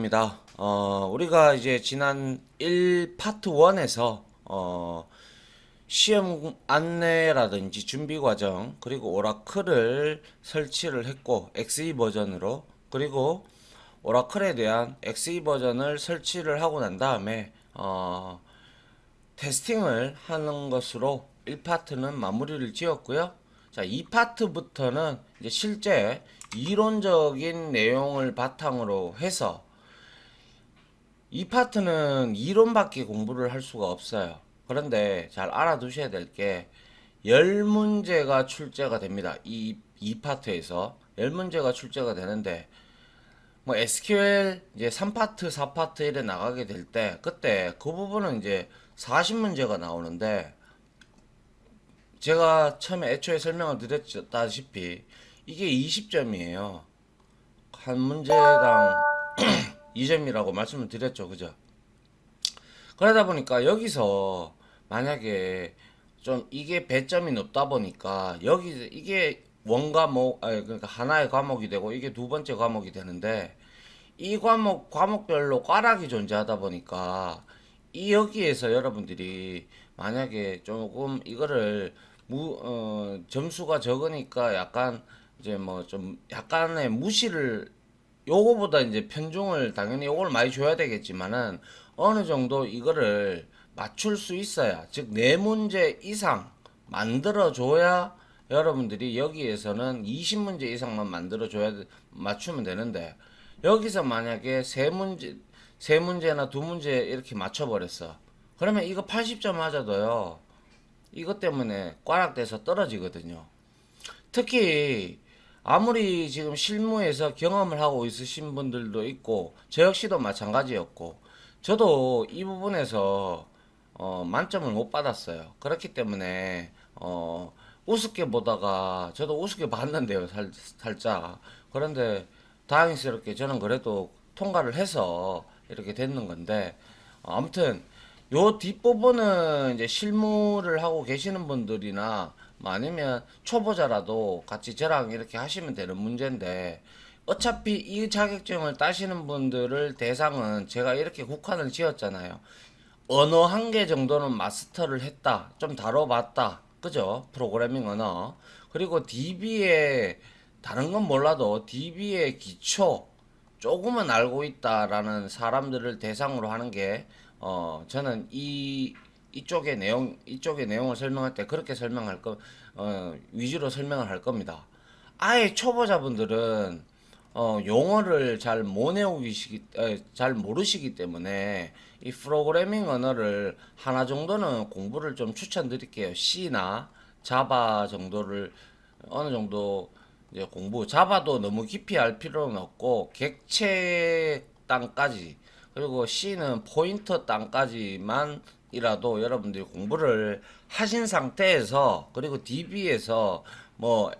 시간입니다. 우리가 이제 지난 1파트 1에서 시험 안내라든지 준비 과정 그리고 오라클을 설치를 했고 XE 버전으로, 그리고 오라클에 대한 XE 버전을 설치를 하고 난 다음에 테스팅을 하는 것으로 1파트는 마무리를 지었고요. 자, 2파트부터는 이제 실제 이론적인 내용을 바탕으로 해서, 이 파트는 이론밖에 공부를 할 수가 없어요. 그런데 잘 알아두셔야 될 게 10문제가 출제가 됩니다. 이 파트에서 10문제가 출제가 되는데, 뭐 SQL 이제 3파트, 4파트 이래 나가게 될 때, 그때 그 부분은 이제 40문제가 나오는데, 제가 처음에 애초에 설명을 드렸다시피 이게 20점이에요. 한 문제당 2점이라고 말씀을 드렸죠. 그죠? 그러다 보니까 여기서 만약에 좀 이게 배점이 높다 보니까 여기 이게 원 과목, 아니 그러니까 하나의 과목이 되고 이게 두 번째 과목이 되는데, 이 과목별로 꽈락이 존재하다 보니까 이 여기에서 여러분들이 만약에 조금 이거를 점수가 적으니까 약간 이제 뭐 좀 약간의 무시를, 요거보다 이제 편중을 당연히 요걸 많이 줘야 되겠지만은 어느 정도 이거를 맞출 수 있어야, 즉 네 문제 이상 만들어 줘야 여러분들이 여기에서는 20문제 이상만 만들어 줘야 맞추면 되는데, 여기서 만약에 세 문제나 두 문제 이렇게 맞춰 버렸어. 그러면 이거 80점 맞아도요, 이것 때문에 꽈락돼서 떨어지거든요. 특히 아무리 지금 실무에서 경험을 하고 있으신 분들도 있고 저 역시도 마찬가지였고, 저도 이 부분에서 만점을 못 받았어요. 그렇기 때문에 우습게 보다가 저도 우습게 봤는데요, 살짝. 그런데 다행스럽게 저는 그래도 통과를 해서 이렇게 됐는 건데, 아무튼 요 뒷부분은 이제 실무를 하고 계시는 분들이나 뭐 아니면 초보자라도 같이 저랑 이렇게 하시면 되는 문제인데, 어차피 이 자격증을 따시는 분들을 대상은 제가 이렇게 국한을 지었잖아요. 언어 한 개 정도는 마스터를 했다, 좀 다뤄봤다, 그죠? 프로그래밍 언어. 그리고 DB의, 다른 건 몰라도 DB의 기초 조금은 알고 있다라는 사람들을 대상으로 하는 게, 저는 이쪽의 내용을 설명할 때 그렇게 위주로 설명을 할 겁니다. 아예 초보자분들은 용어를 잘 모르시기 때문에 이 프로그래밍 언어를 하나 정도는 공부를 좀 추천드릴게요. C나 자바 정도를 어느 정도 이제 자바도 너무 깊이 알 필요는 없고 객체 땅까지, 그리고 C는 포인터 땅까지만이라도 여러분들이 공부를 하신 상태에서, 그리고 DB에서 뭐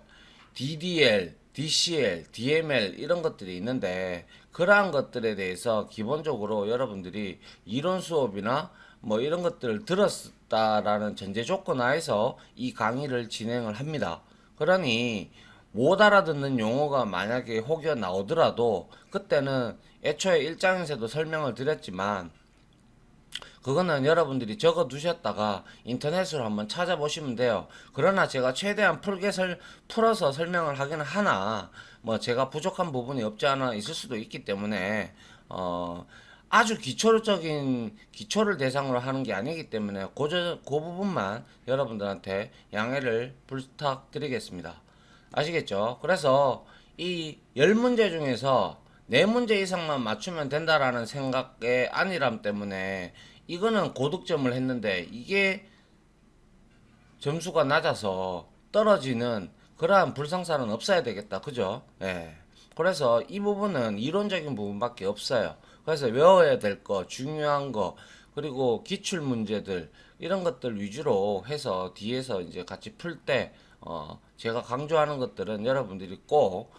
DDL, DCL, DML 이런 것들이 있는데, 그러한 것들에 대해서 기본적으로 여러분들이 이론 수업이나 뭐 이런 것들을 들었다라는 전제 조건 하에서 이 강의를 진행을 합니다. 그러니 못 알아듣는 용어가 만약에 혹여 나오더라도 그때는 애초에 일장에서도 설명을 드렸지만, 그거는 여러분들이 적어 두셨다가 인터넷으로 한번 찾아보시면 돼요. 그러나 제가 최대한 풀어서 설명을 하기는 하나, 뭐 제가 부족한 부분이 없지 않아 있을 수도 있기 때문에, 아주 기초를 대상으로 하는 게 아니기 때문에 그 부분만 여러분들한테 양해를 부탁드리겠습니다. 아시겠죠? 그래서 이 10문제 중에서 4문제 이상만 맞추면 된다라는 생각의 안일함 때문에 이거는 고득점을 했는데, 이게 점수가 낮아서 떨어지는 그러한 불상사는 없어야 되겠다. 그죠? 예. 그래서 이 부분은 이론적인 부분밖에 없어요. 그래서 외워야 될 거, 중요한 거, 그리고 기출 문제들, 이런 것들 위주로 해서 뒤에서 이제 같이 풀 때, 제가 강조하는 것들은 여러분들이 꼭,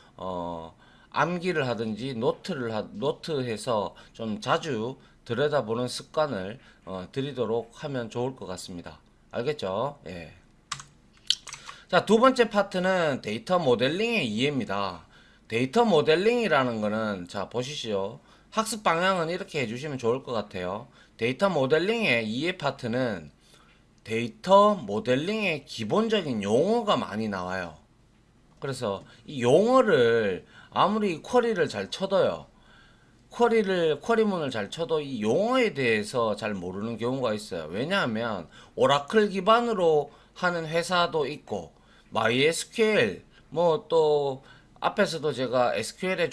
암기를 하든지 노트해서 좀 자주 들여다보는 습관을 들이도록 하면 좋을 것 같습니다. 알겠죠? 예. 자, 두 번째 파트는 데이터 모델링의 이해입니다. 데이터 모델링이라는 거는, 자, 보시죠. 학습 방향은 이렇게 해주시면 좋을 것 같아요. 데이터 모델링의 이해 파트는 데이터 모델링의 기본적인 용어가 많이 나와요. 그래서 이 용어를 아무리 쿼리를 잘 쳐도요. 쿼리문을 잘 쳐도 이 용어에 대해서 잘 모르는 경우가 있어요. 왜냐하면 오라클 기반으로 하는 회사도 있고 MySQL 뭐 또 앞에서도 제가 SQL의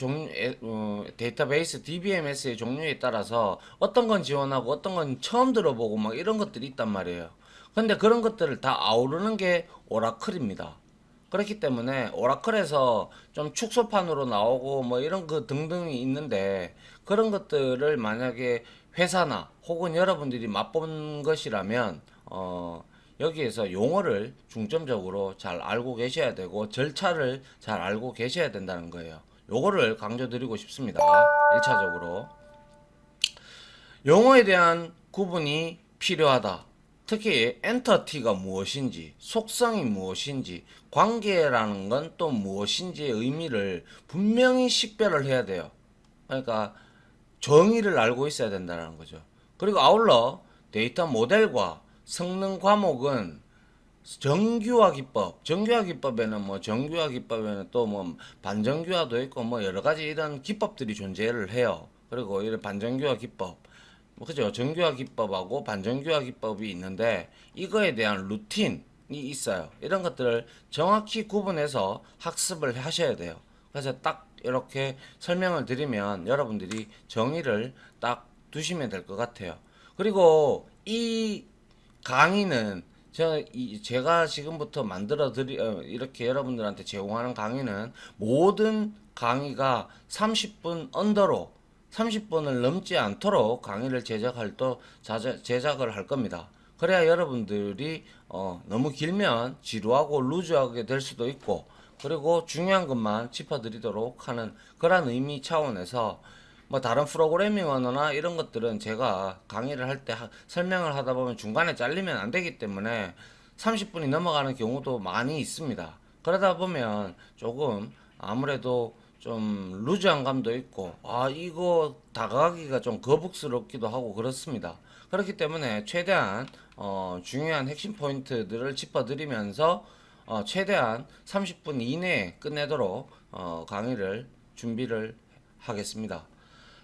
데이터베이스 DBMS의 종류에 따라서 어떤 건 지원하고 어떤 건 처음 들어보고 막 이런 것들이 있단 말이에요. 근데 그런 것들을 다 아우르는 게 오라클입니다. 그렇기 때문에 오라클에서 좀 축소판으로 나오고 뭐 이런 그 등등이 있는데 그런 것들을 만약에 회사나 혹은 여러분들이 맛본 것이라면 여기에서 용어를 중점적으로 잘 알고 계셔야 되고 절차를 잘 알고 계셔야 된다는 거예요. 요거를 강조드리고 싶습니다. 1차적으로 용어에 대한 구분이 필요하다. 특히 엔터티가 무엇인지, 속성이 무엇인지, 관계라는 건 또 무엇인지의 의미를 분명히 식별을 해야 돼요. 그러니까 정의를 알고 있어야 된다는 거죠. 그리고 아울러 데이터 모델과 성능 과목은 정규화 기법, 정규화 기법에는 뭐 정규화 기법에는 또 뭐 반정규화도 있고 뭐 여러 가지 이런 기법들이 존재를 해요. 그리고 이런 반정규화 기법, 뭐 그죠? 정규화 기법하고 반정규화 기법이 있는데 이거에 대한 루틴이 있어요. 이런 것들을 정확히 구분해서 학습을 하셔야 돼요. 그래서 딱 이렇게 설명을 드리면 여러분들이 정의를 딱 두시면 될 것 같아요. 그리고 이 강의는 제가 지금부터 이렇게 여러분들한테 제공하는 강의는 모든 강의가 30분 언더로 30분을 넘지 않도록 강의를 제작을 할 겁니다. 그래야 여러분들이 너무 길면 지루하고 루즈하게 될 수도 있고 그리고 중요한 것만 짚어드리도록 하는 그런 의미 차원에서 뭐 다른 프로그래밍 언어나 이런 것들은 제가 강의를 할 때 설명을 하다 보면 중간에 잘리면 안 되기 때문에 30분이 넘어가는 경우도 많이 있습니다. 그러다 보면 조금 아무래도 좀 루즈한 감도 있고 이거 다가가기가 좀 거북스럽기도 하고 그렇습니다. 그렇기 때문에 최대한 중요한 핵심 포인트들을 짚어드리면서 최대한 30분 이내에 끝내도록 강의를 준비를 하겠습니다.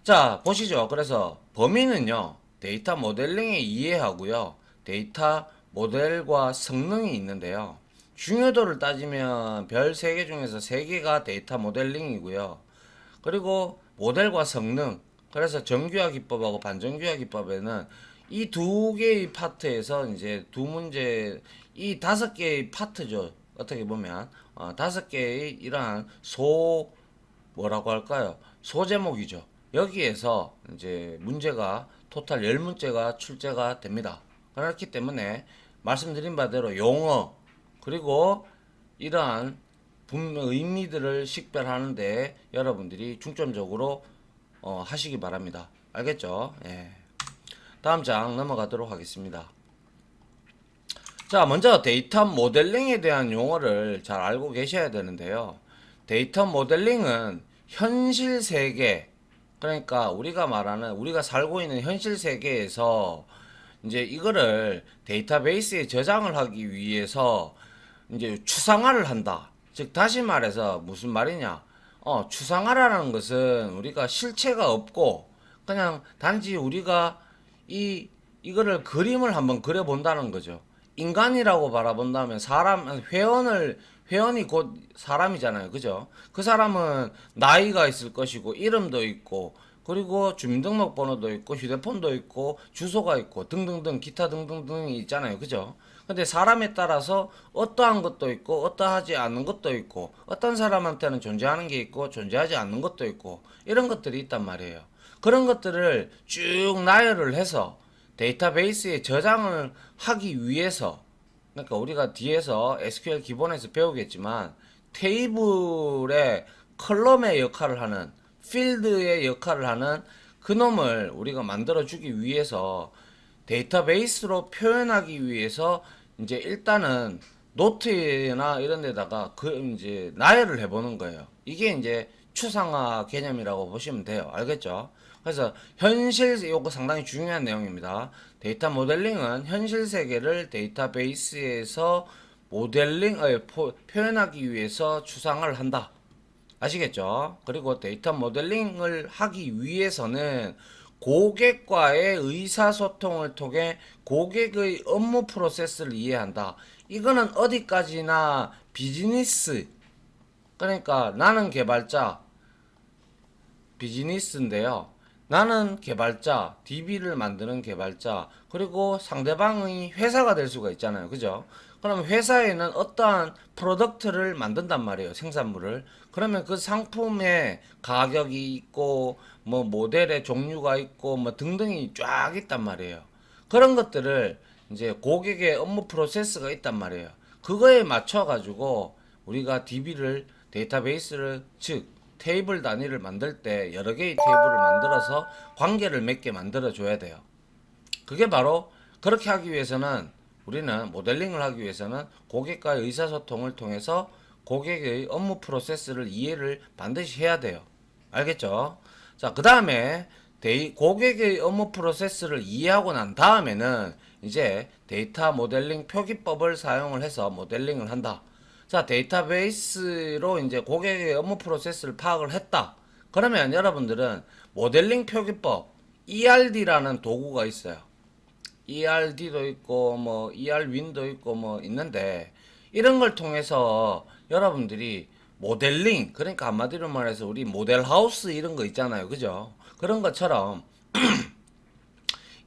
자, 보시죠. 그래서 범위는요, 데이터 모델링의 이해하고요, 데이터 모델과 성능이 있는데요. 중요도를 따지면 별 3개 중에서 3개가 데이터 모델링이고요. 그리고 모델과 성능, 그래서 정규화 기법하고 반정규화 기법에는 이 2개의 파트에서 이제 두 문제, 이 5개의 파트죠. 어떻게 보면 5개의 이러한 뭐라고 할까요? 소제목이죠. 여기에서 이제 문제가 토탈 10문제가 출제가 됩니다. 그렇기 때문에 말씀드린 바대로 용어 그리고 이러한 의미들을 식별하는데 여러분들이 중점적으로 하시기 바랍니다. 알겠죠? 예. 다음 장 넘어가도록 하겠습니다. 자, 먼저 데이터 모델링에 대한 용어를 잘 알고 계셔야 되는데요. 데이터 모델링은 현실 세계, 그러니까 우리가 살고 있는 현실 세계에서 이제 이거를 데이터베이스에 저장을 하기 위해서 이제 추상화를 한다. 즉 다시 말해서 무슨 말이냐? 추상화라는 것은 우리가 실체가 없고 그냥 단지 우리가 이거를 그림을 한번 그려본다는 거죠. 인간이라고 바라본다면 회원이 곧 사람이잖아요. 그죠? 그 사람은 나이가 있을 것이고 이름도 있고 그리고 주민등록번호도 있고 휴대폰도 있고 주소가 있고 등등등 기타 등등등이 있잖아요. 그죠? 근데 사람에 따라서 어떠한 것도 있고 어떠하지 않은 것도 있고 어떤 사람한테는 존재하는 게 있고 존재하지 않는 것도 있고 이런 것들이 있단 말이에요. 그런 것들을 쭉 나열을 해서 데이터베이스에 저장을 하기 위해서 그러니까 우리가 뒤에서 SQL 기본에서 배우겠지만 테이블의 컬럼의 역할을 하는 필드의 역할을 하는 그놈을 우리가 만들어 주기 위해서 데이터베이스로 표현하기 위해서 이제 일단은 노트나 이런 데다가 이제 나열을 해보는 거예요. 이게 이제 추상화 개념이라고 보시면 돼요. 알겠죠? 그래서 현실 요거 상당히 중요한 내용입니다. 데이터 모델링은 현실 세계를 데이터베이스에서 표현하기 위해서 추상화를 한다. 아시겠죠? 그리고 데이터 모델링을 하기 위해서는 고객과의 의사소통을 통해 고객의 업무 프로세스를 이해한다. 이거는 어디까지나 비즈니스, 그러니까 나는 개발자, 비즈니스인데요. 나는 개발자, DB를 만드는 개발자, 그리고 상대방의 회사가 될 수가 있잖아요. 그죠? 그럼 회사에는 어떠한 프로덕트를 만든단 말이에요. 생산물을. 그러면 그 상품의 가격이 있고, 뭐 모델의 종류가 있고, 뭐 등등이 쫙 있단 말이에요. 그런 것들을 이제 고객의 업무 프로세스가 있단 말이에요. 그거에 맞춰가지고 우리가 DB를, 데이터베이스를, 즉, 테이블 단위를 만들 때 여러 개의 테이블을 만들어서 관계를 맺게 만들어 줘야 돼요. 그게 바로 그렇게 하기 위해서는 우리는 모델링을 하기 위해서는 고객과의 의사소통을 통해서 고객의 업무 프로세스를 이해를 반드시 해야 돼요. 알겠죠? 자, 그 다음에 고객의 업무 프로세스를 이해하고 난 다음에는 이제 데이터 모델링 표기법을 사용을 해서 모델링을 한다. 자, 데이터베이스로 이제 고객의 업무 프로세스를 파악을 했다. 그러면 여러분들은 모델링 표기법 ERD라는 도구가 있어요. ERD도 있고 뭐 ERWin도 있고 뭐 있는데 이런 걸 통해서 여러분들이 모델링, 그러니까 한마디로 말해서 우리 모델하우스 이런 거 있잖아요. 그죠? 그런 것처럼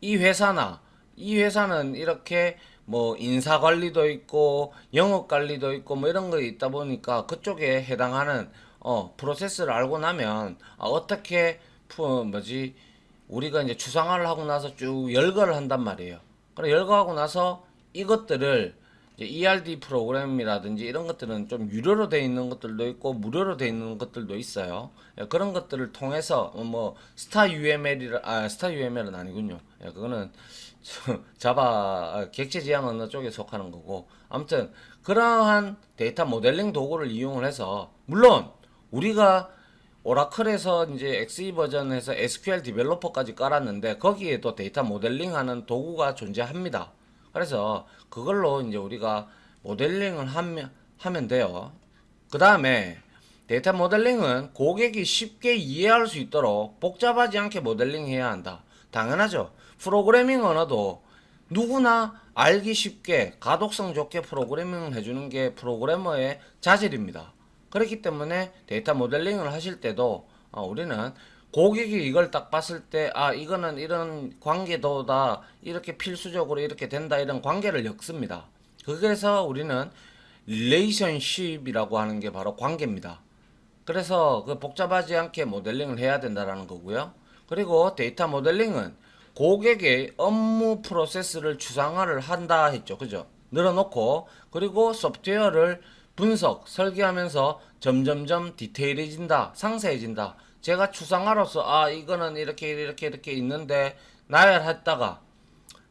이 회사나 이 회사는 이렇게 뭐 인사 관리도 있고 영업 관리도 있고 뭐 이런 거 있다 보니까 그쪽에 해당하는 프로세스를 알고 나면 어떻게 뭐지 우리가 이제 추상화를 하고 나서 쭉 열거를 한단 말이에요. 그래 열거하고 나서 이것들을 이제 ERD 프로그램이라든지 이런 것들은 좀 유료로 돼 있는 것들도 있고 무료로 돼 있는 것들도 있어요. 예, 그런 것들을 통해서 뭐 스타 UML은 아니군요. 예, 그거는 자바 객체 지향 언어 쪽에 속하는 거고 아무튼 그러한 데이터 모델링 도구를 이용을 해서 물론 우리가 오라클에서 이제 XE 버전에서 SQL 디벨로퍼까지 깔았는데 거기에도 데이터 모델링 하는 도구가 존재합니다. 그래서 그걸로 이제 우리가 모델링을 하면 돼요. 그 다음에 데이터 모델링은 고객이 쉽게 이해할 수 있도록 복잡하지 않게 모델링 해야 한다. 당연하죠. 프로그래밍 언어도 누구나 알기 쉽게 가독성 좋게 프로그래밍을 해주는 게 프로그래머의 자질입니다. 그렇기 때문에 데이터 모델링을 하실 때도 우리는 고객이 이걸 딱 봤을 때 이거는 이런 관계도다 이렇게 필수적으로 이렇게 된다 이런 관계를 엮습니다. 그래서 우리는 릴레이션십이라고 하는 게 바로 관계입니다. 그래서 그 복잡하지 않게 모델링을 해야 된다라는 거고요. 그리고 데이터 모델링은 고객의 업무 프로세스를 추상화를 한다 했죠. 그죠? 늘어놓고 그리고 소프트웨어를 분석, 설계하면서 점점점 디테일해진다, 상세해진다. 제가 추상화로서 이거는 이렇게 있는데 나열했다가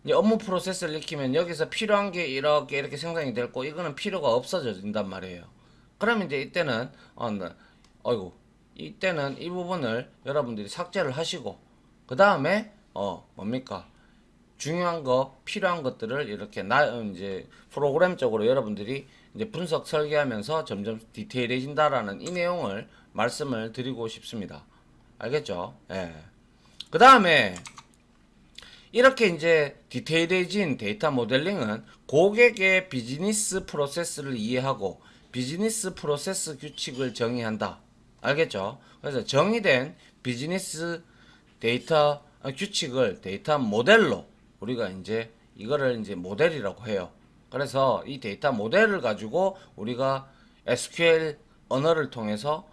이제 업무 프로세스를 익히면 여기서 필요한 게 이렇게 생성이 되고 이거는 필요가 없어진단 말이에요. 그러면 이제 이때는 이때는 이 부분을 여러분들이 삭제를 하시고 그 다음에 뭡니까? 중요한 거, 필요한 것들을 이렇게 이제 프로그램적으로 여러분들이 이제 분석 설계하면서 점점 디테일해진다라는 이 내용을 말씀을 드리고 싶습니다. 알겠죠? 예. 그 다음에 이렇게 이제 디테일해진 데이터 모델링은 고객의 비즈니스 프로세스를 이해하고 비즈니스 프로세스 규칙을 정의한다. 알겠죠? 그래서 정의된 비즈니스 데이터 규칙을 데이터 모델로 우리가 이제 이거를 이제 모델이라고 해요. 그래서 이 데이터 모델을 가지고 우리가 SQL 언어를 통해서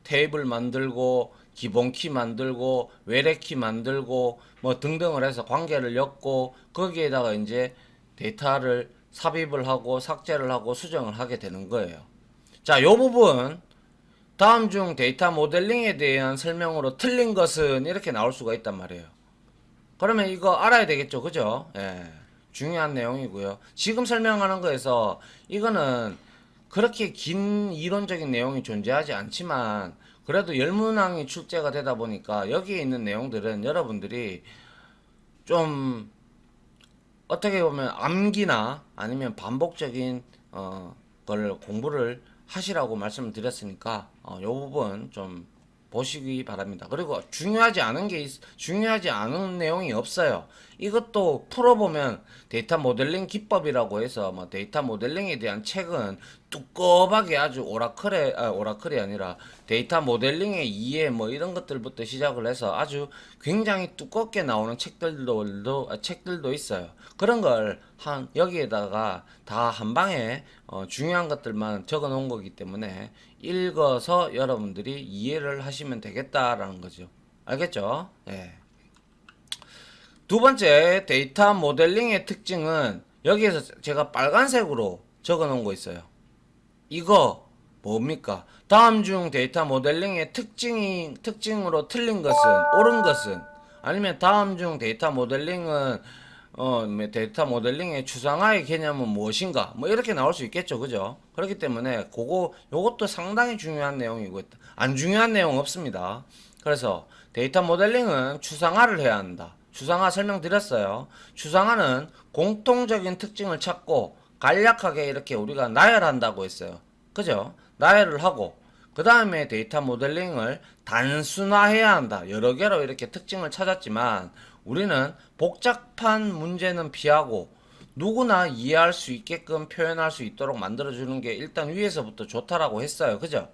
테이블 만들고 기본 키 만들고 외래 키 만들고 뭐 등등을 해서 관계를 엮고 거기에다가 이제 데이터를 삽입을 하고 삭제를 하고 수정을 하게 되는 거예요. 자, 요 부분 다음 중 데이터 모델링에 대한 설명으로 틀린 것은 이렇게 나올 수가 있단 말이에요. 그러면 이거 알아야 되겠죠, 그죠? 예, 중요한 내용이고요. 지금 설명하는 거에서 이거는 그렇게 긴 이론적인 내용이 존재하지 않지만 그래도 열문항이 출제가 되다 보니까 여기에 있는 내용들은 여러분들이 좀 어떻게 보면 암기나 아니면 반복적인 걸 공부를 하시라고 말씀을 드렸으니까 요 부분 좀 보시기 바랍니다. 그리고 중요하지 않은 내용이 없어요. 이것도 풀어보면 데이터 모델링 기법이라고 해서 뭐 데이터 모델링에 대한 책은 두꺼하게 아주 오라클이 아니라 데이터 모델링의 이해 뭐 이런 것들부터 시작을 해서 아주 굉장히 두껍게 나오는 책들도 있어요. 그런 걸 여기에다가 다 한 방에 중요한 것들만 적어 놓은 거기 때문에 읽어서 여러분들이 이해를 하시면 되겠다라는 거죠. 알겠죠? 예. 두 번째 데이터 모델링의 특징은 여기에서 제가 빨간색으로 적어 놓은 거 있어요. 이거 뭡니까? 다음 중 데이터 모델링의 특징으로 틀린 것은, 옳은 것은, 아니면 다음 중 데이터 모델링의 추상화의 개념은 무엇인가? 뭐 이렇게 나올 수 있겠죠, 그죠? 그렇기 때문에 요것도 상당히 중요한 내용이고 안 중요한 내용 없습니다. 그래서 데이터 모델링은 추상화를 해야 한다. 추상화 설명드렸어요. 추상화는 공통적인 특징을 찾고 간략하게 이렇게 우리가 나열한다고 했어요. 그죠? 나열을 하고 그 다음에 데이터 모델링을 단순화해야 한다. 여러 개로 이렇게 특징을 찾았지만 우리는 복잡한 문제는 피하고 누구나 이해할 수 있게끔 표현할 수 있도록 만들어주는 게 일단 위에서부터 좋다라고 했어요. 그죠?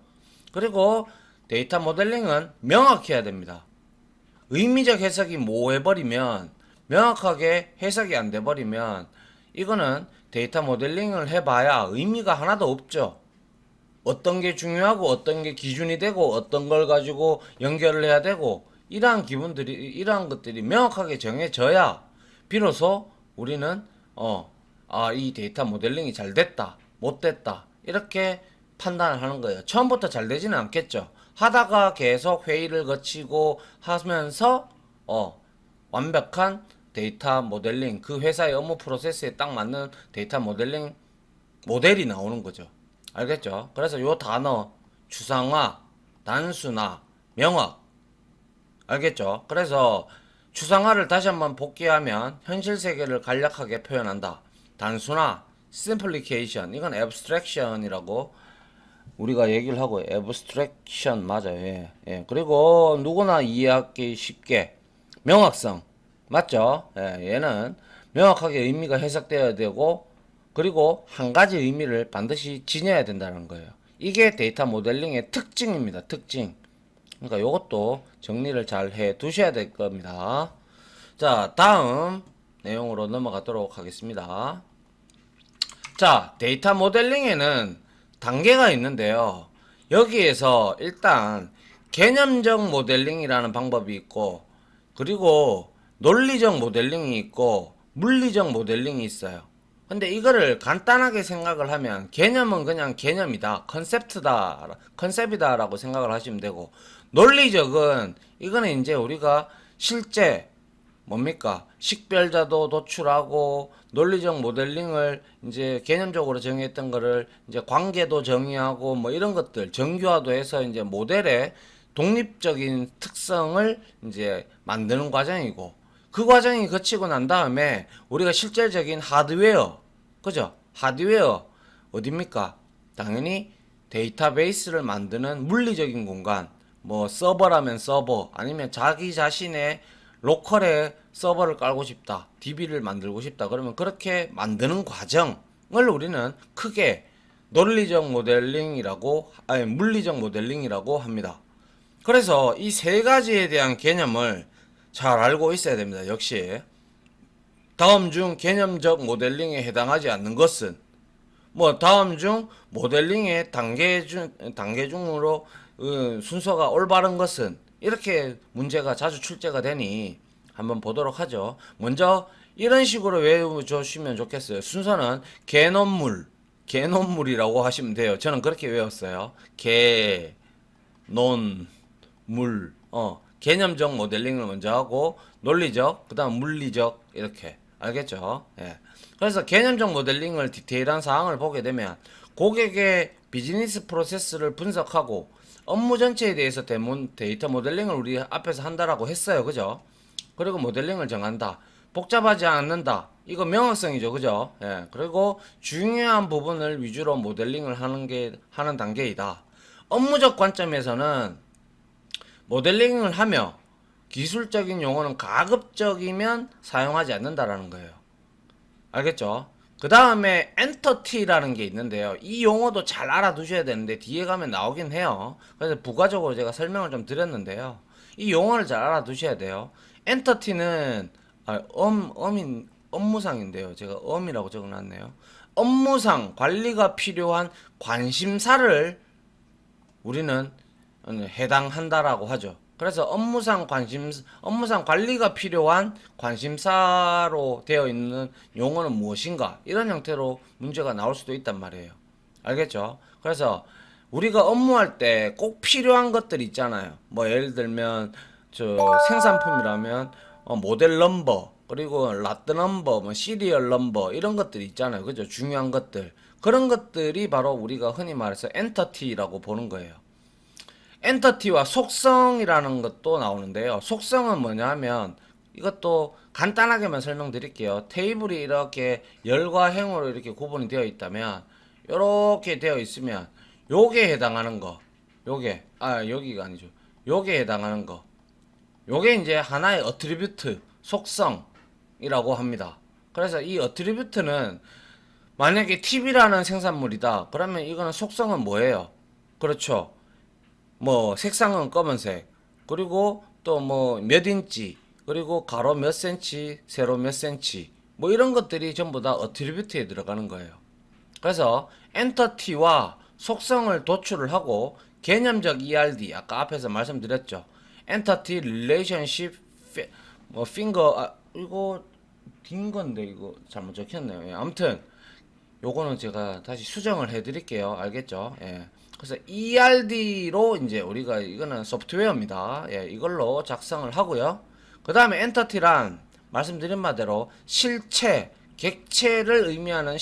그리고 데이터 모델링은 명확해야 됩니다. 의미적 해석이 모호해버리면 명확하게 해석이 안 돼버리면 이거는 데이터 모델링을 해봐야 의미가 하나도 없죠. 어떤 게 중요하고 어떤 게 기준이 되고 어떤 걸 가지고 연결을 해야 되고 이러한 것들이 명확하게 정해져야 비로소 우리는 이 데이터 모델링이 잘 됐다, 못 됐다 이렇게 판단을 하는 거예요. 처음부터 잘 되지는 않겠죠. 하다가 계속 회의를 거치고 하면서 완벽한 데이터 모델링, 그 회사의 업무 프로세스에 딱 맞는 데이터 모델링 모델이 나오는 거죠. 알겠죠? 그래서 요 단어 추상화, 단순화, 명확 알겠죠? 그래서 추상화를 다시 한번 복귀하면 현실 세계를 간략하게 표현한다. 단순화, simplification 이건 abstraction이라고 우리가 얘기를 하고 abstraction 맞아요. 예. 예. 그리고 누구나 이해하기 쉽게 명확성 맞죠? 예. 얘는 명확하게 의미가 해석되어야 되고 그리고 한 가지 의미를 반드시 지녀야 된다는 거예요. 이게 데이터 모델링의 특징입니다. 특징. 그러니까 이것도 정리를 잘 해 두셔야 될 겁니다. 자, 다음 내용으로 넘어가도록 하겠습니다. 자, 데이터 모델링에는 단계가 있는데요. 여기에서 일단 개념적 모델링이라는 방법이 있고 그리고 논리적 모델링이 있고 물리적 모델링이 있어요. 근데 이거를 간단하게 생각을 하면 개념은 그냥 개념이다. 컨셉이다라고 생각을 하시면 되고 논리적은 이거는 이제 우리가 실제 뭡니까? 식별자도 도출하고 논리적 모델링을 이제 개념적으로 정의했던 거를 이제 관계도 정의하고 뭐 이런 것들 정교화도 해서 이제 모델의 독립적인 특성을 이제 만드는 과정이고 그 과정이 거치고 난 다음에 우리가 실질적인 하드웨어 그죠? 하드웨어 어딥니까? 당연히 데이터베이스를 만드는 물리적인 공간 뭐 서버라면 서버 아니면 자기 자신의 로컬에 서버를 깔고 싶다 DB를 만들고 싶다 그러면 그렇게 만드는 과정을 우리는 크게 논리적 모델링이라고 아니 물리적 모델링이라고 합니다. 그래서 이 세 가지에 대한 개념을 잘 알고 있어야 됩니다. 역시 다음 중 개념적 모델링에 해당하지 않는 것은 뭐 다음 중 모델링의 단계 중으로 순서가 올바른 것은 이렇게 문제가 자주 출제가 되니 한번 보도록 하죠. 먼저 이런 식으로 외워주시면 좋겠어요. 순서는 개논물이라고 하시면 돼요. 저는 그렇게 외웠어요. 논물 개념적 모델링을 먼저 하고 논리적 그 다음 물리적 이렇게 알겠죠? 예. 그래서 개념적 모델링을 디테일한 사항을 보게 되면 고객의 비즈니스 프로세스를 분석하고 업무 전체에 대해서 데이터 모델링을 우리 앞에서 한다라고 했어요. 그죠? 그리고 모델링을 정한다. 복잡하지 않는다. 이거 명확성이죠. 그죠? 예. 그리고 중요한 부분을 위주로 모델링을 하는 단계이다. 업무적 관점에서는 모델링을 하며 기술적인 용어는 가급적이면 사용하지 않는다라는 거예요. 알겠죠? 그 다음에 엔터티라는 게 있는데요. 이 용어도 잘 알아두셔야 되는데 뒤에 가면 나오긴 해요. 그래서 부가적으로 제가 설명을 좀 드렸는데요. 이 용어를 잘 알아두셔야 돼요. 엔터티는 업무상인데요. 제가 엄이라고 적어놨네요. 업무상 관리가 필요한 관심사를 우리는 해당한다라고 하죠. 그래서 업무상 관리가 필요한 관심사로 되어 있는 용어는 무엇인가? 이런 형태로 문제가 나올 수도 있단 말이에요. 알겠죠? 그래서 우리가 업무할 때 꼭 필요한 것들이 있잖아요. 뭐 예를 들면 저 생산품이라면 모델 넘버, 그리고 라트 넘버, 뭐 시리얼 넘버 이런 것들이 있잖아요. 그죠? 중요한 것들. 그런 것들이 바로 우리가 흔히 말해서 엔터티라고 보는 거예요. 엔터티와 속성이라는 것도 나오는데요. 속성은 뭐냐면 이것도 간단하게만 설명드릴게요. 테이블이 이렇게 열과 행으로 이렇게 구분이 되어 있다면 이렇게 되어 있으면 요게 해당하는 거, 여기가 아니죠. 요게 해당하는 거, 요게 이제 하나의 어트리뷰트 속성이라고 합니다. 그래서 이 어트리뷰트는 만약에 TV라는 생산물이다. 그러면 이거는 속성은 뭐예요? 그렇죠. 뭐 색상은 검은색, 그리고 또 뭐 몇 인치, 그리고 가로 몇 센치, 세로 몇 센치, 뭐 이런 것들이 전부 다 어트리뷰트에 들어가는 거예요. 그래서 엔터티와 속성을 도출을 하고 개념적 ERD, 아까 앞에서 말씀드렸죠. 엔터티 릴레이션십 뭐 핑거, 이거 긴 건데 이거 잘못 적혔네요. 예, 아무튼 요거는 제가 다시 수정을 해 드릴게요. 알겠죠? 예. 그래서 ERD로 이제 우리가 이거는 소프트웨어입니다. 예, 이걸로 작성을 하고요. 그 다음에 엔터티란 말씀드린 바대로 실체, 객체를 의미하는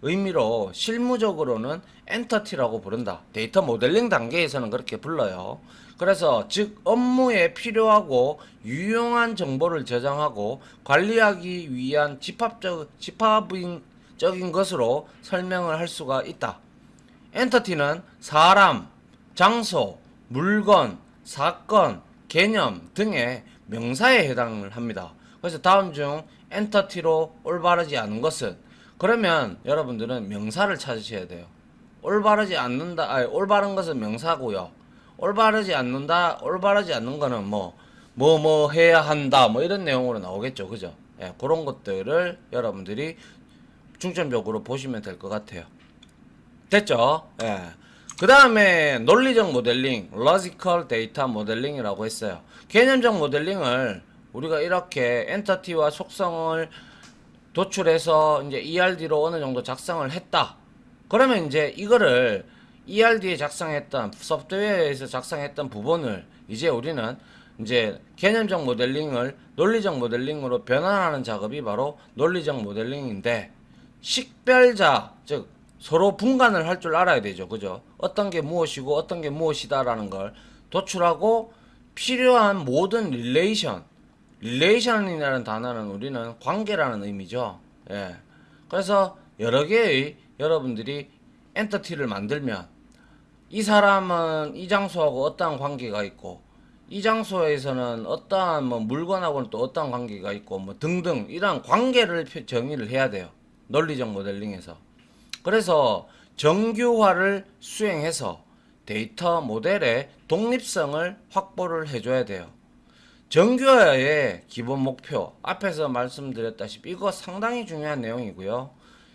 의미로 실무적으로는 엔터티라고 부른다. 데이터 모델링 단계에서는 그렇게 불러요. 그래서 즉 업무에 필요하고 유용한 정보를 저장하고 관리하기 위한 집합적인 것으로 설명을 할 수가 있다. 엔터티는 사람, 장소, 물건, 사건, 개념 등의 명사에 해당을 합니다. 그래서 다음 중 엔터티로 올바르지 않은 것은, 그러면 여러분들은 명사를 찾으셔야 돼요. 올바르지 않는다, 올바른 것은 명사고요. 올바르지 않는 거는 뭐 해야 한다, 뭐 이런 내용으로 나오겠죠. 그죠? 예, 그런 것들을 여러분들이 중점적으로 보시면 될 것 같아요. 됐죠? 예. 그 다음에 논리적 모델링, logical data modeling이라고 했어요. 개념적 모델링을 우리가 이렇게 엔터티와 속성을 도출해서 이제 ERD로 어느 정도 작성을 했다. 그러면 이제 이거를 ERD에 작성했던 소프트웨어에서 작성했던 부분을 이제 우리는 이제 개념적 모델링을 논리적 모델링으로 변환하는 작업이 바로 논리적 모델링인데, 식별자, 즉 서로 분간을 할 줄 알아야 되죠. 그죠? 어떤 게 무엇이고 어떤 게 무엇이다라는 걸 도출하고 필요한 모든 릴레이션이라는 단어는 우리는 관계라는 의미죠. 예. 그래서 여러 개의 여러분들이 엔터티를 만들면 이 사람은 이 장소하고 어떠한 관계가 있고 이 장소에서는 어떠한 뭐 물건하고는 또 어떠한 관계가 있고 뭐 등등 이러한 관계를 정의를 해야 돼요. 논리적 모델링에서. 그래서 정규화를 수행해서 데이터 모델의 독립성을 확보를 해줘야 돼요. 정규화의 기본 목표, 앞에서 말씀드렸다시피 이거 상당히 중요한 내용이고요.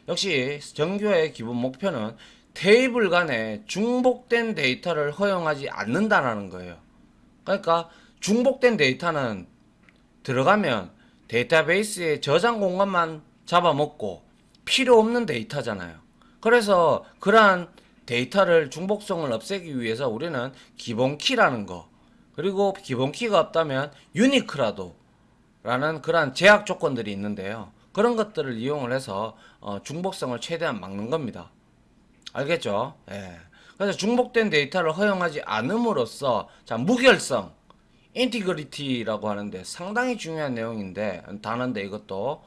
역시 정규화의 기본 목표는 테이블 간에 중복된 데이터를 허용하지 않는다라는 거예요. 그러니까 중복된 데이터는 들어가면 데이터베이스의 저장 공간만 잡아먹고 필요 없는 데이터잖아요. 그래서 그러한 데이터를 중복성을 없애기 위해서 우리는 기본키라는 거, 그리고 기본키가 없다면 유니크라도 라는 그러한 제약 조건들이 있는데요. 그런 것들을 이용을 해서 중복성을 최대한 막는 겁니다. 알겠죠? 예. 그래서 중복된 데이터를 허용하지 않음으로써 자 무결성, 인티그리티라고 하는데 상당히 중요한 내용인데 단어인데 이것도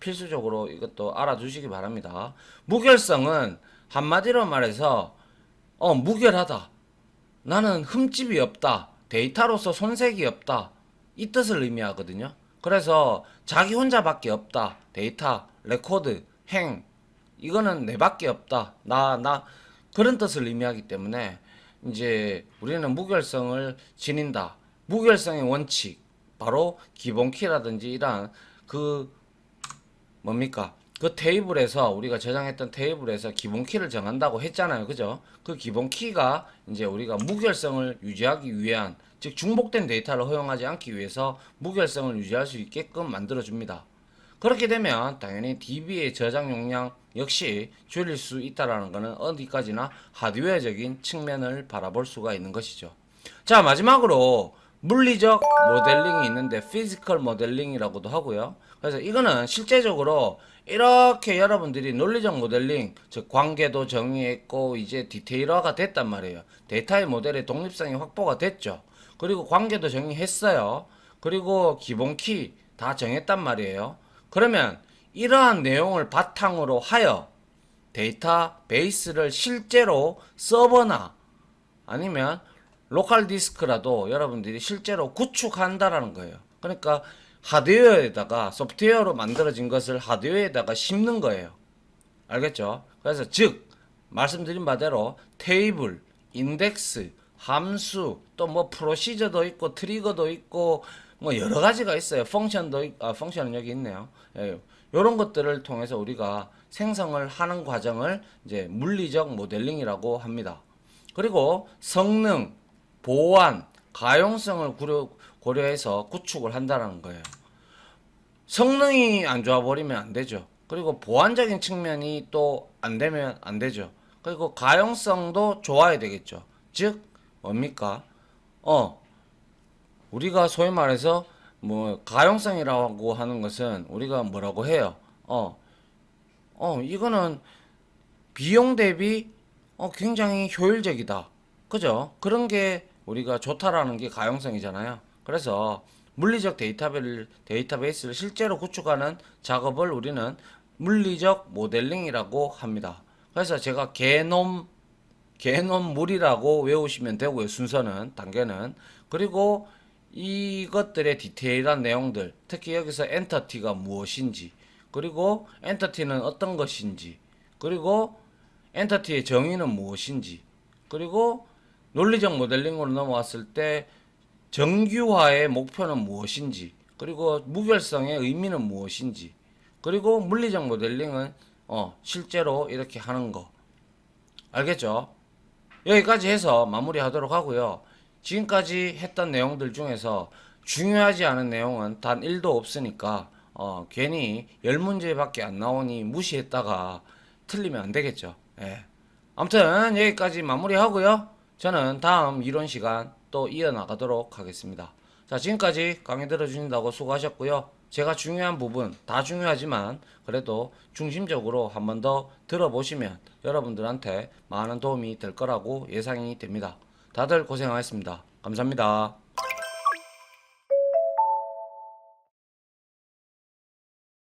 필수적으로 이것도 알아두시기 바랍니다. 무결성은 한마디로 말해서 무결하다. 나는 흠집이 없다. 데이터로서 손색이 없다. 이 뜻을 의미하거든요. 그래서 자기 혼자밖에 없다. 데이터, 레코드, 행 이거는 내밖에 없다. 나 그런 뜻을 의미하기 때문에 이제 우리는 무결성을 지닌다. 무결성의 원칙 바로 기본키라든지 이러한 그 뭡니까? 그 테이블에서 우리가 저장했던 테이블에서 기본 키를 정한다고 했잖아요. 그죠? 그 기본 키가 이제 우리가 무결성을 유지하기 위한 즉 중복된 데이터를 허용하지 않기 위해서 무결성을 유지할 수 있게끔 만들어 줍니다. 그렇게 되면 당연히 DB의 저장 용량 역시 줄일 수 있다라는 것은 어디까지나 하드웨어적인 측면을 바라볼 수가 있는 것이죠. 자, 마지막으로 물리적 모델링이 있는데 피지컬 모델링이라고도 하고요. 그래서 이거는 실제적으로 이렇게 여러분들이 논리적 모델링, 즉 관계도 정의했고 이제 디테일화가 됐단 말이에요. 데이터의 모델의 독립성이 확보가 됐죠. 그리고 관계도 정의했어요. 그리고 기본 키 다 정했단 말이에요. 그러면 이러한 내용을 바탕으로 하여 데이터 베이스를 실제로 서버나 아니면 로컬 디스크라도 여러분들이 실제로 구축한다라는 거예요. 그러니까 하드웨어에다가 소프트웨어로 만들어진 것을 하드웨어에다가 심는 거예요. 알겠죠? 그래서 즉 말씀드린 바대로 테이블, 인덱스, 함수, 또 뭐 프로시저도 있고 트리거도 있고 뭐 여러 가지가 있어요. 펑션도 펑션은 여기 있네요. 예, 이런 것들을 통해서 우리가 생성을 하는 과정을 이제 물리적 모델링이라고 합니다. 그리고 성능, 보안, 가용성을 고려해서 구축을 한다는 거예요. 성능이 안 좋아 버리면 안 되죠. 그리고 보안적인 측면이 또 안 되면 안 되죠. 그리고 가용성도 좋아야 되겠죠. 즉 뭡니까? 우리가 소위 말해서 뭐 가용성이라고 하는 것은 우리가 뭐라고 해요? 이거는 비용 대비 굉장히 효율적이다. 그죠? 그런 게 우리가 좋다라는 게 가용성이잖아요. 그래서 물리적 데이터베이스를 실제로 구축하는 작업을 우리는 물리적 모델링이라고 합니다. 그래서 제가 개놈물이라고 외우시면 되고요. 순서는 단계는 그리고 이것들의 디테일한 내용들 특히 여기서 엔터티가 무엇인지 그리고 엔터티는 어떤 것인지 그리고 엔터티의 정의는 무엇인지 그리고 논리적 모델링으로 넘어왔을 때 정규화의 목표는 무엇인지 그리고 무결성의 의미는 무엇인지 그리고 물리적 모델링은 실제로 이렇게 하는 거 알겠죠? 여기까지 해서 마무리하도록 하고요. 지금까지 했던 내용들 중에서 중요하지 않은 내용은 단 1도 없으니까 괜히 10문제밖에 안 나오니 무시했다가 틀리면 안 되겠죠. 예. 아무튼 여기까지 마무리하고요. 저는 다음 이론 시간 또 이어나가도록 하겠습니다. 자, 지금까지 강의 들어주신다고 수고하셨고요. 제가 중요한 부분, 다 중요하지만 그래도 중심적으로 한 번 더 들어보시면 여러분들한테 많은 도움이 될 거라고 예상이 됩니다. 다들 고생하셨습니다. 감사합니다.